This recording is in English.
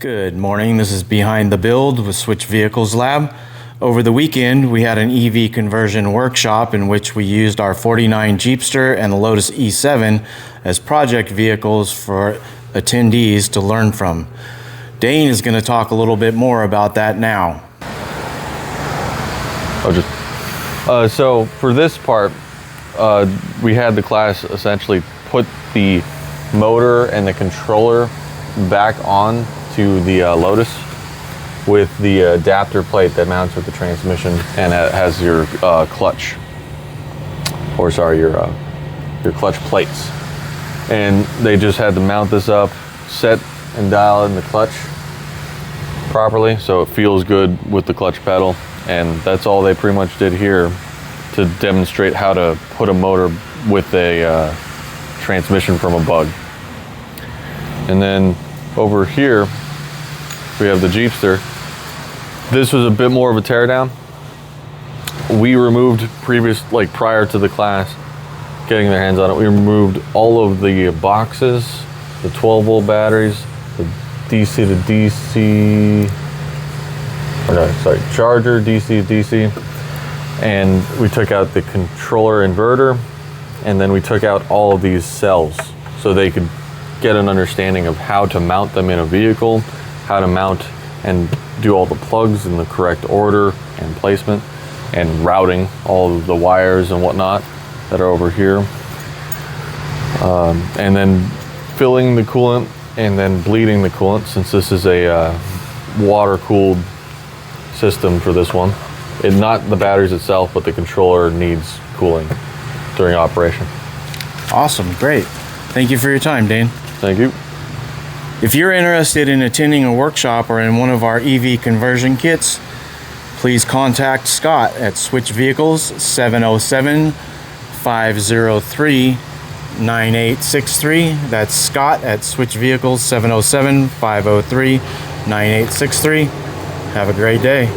Good morning, this is Behind the Build with Switch Vehicles Lab. Over the weekend, we had an EV conversion workshop in which we used our 49 Jeepster and the Lotus E7 as project vehicles for attendees to learn from. Dane is going to talk a little bit more about that now. So for this part, we had the class essentially put the motor and the controller back on to the Lotus with the adapter plate that mounts with the transmission, and it has your clutch, or sorry, your clutch plates. And they just had to mount this up, set and dial in the clutch properly so it feels good with the clutch pedal. And that's all they pretty much did here to demonstrate how to put a motor with a transmission from a bug. And then over here, we have the Jeepster. This was a bit more of a teardown. We removed prior to the class getting their hands on it, we removed all of the boxes, the 12-volt batteries, the DC to DC, charger, DC to DC, and we took out the controller inverter, and then we took out all of these cells so they could get an understanding of how to mount them in a vehicle, how to mount and do all the plugs in the correct order and placement, and routing all of the wires and whatnot that are over here. And then filling the coolant and then bleeding the coolant, since this is a water-cooled system for this one. Not the batteries itself, but the controller needs cooling during operation. Awesome, great. Thank you for your time, Dane. Thank you. If you're interested in attending a workshop or in one of our EV conversion kits, please contact Scott at Switch Vehicles 707-503-9863. That's Scott at Switch Vehicles 707-503-9863. Have a great day.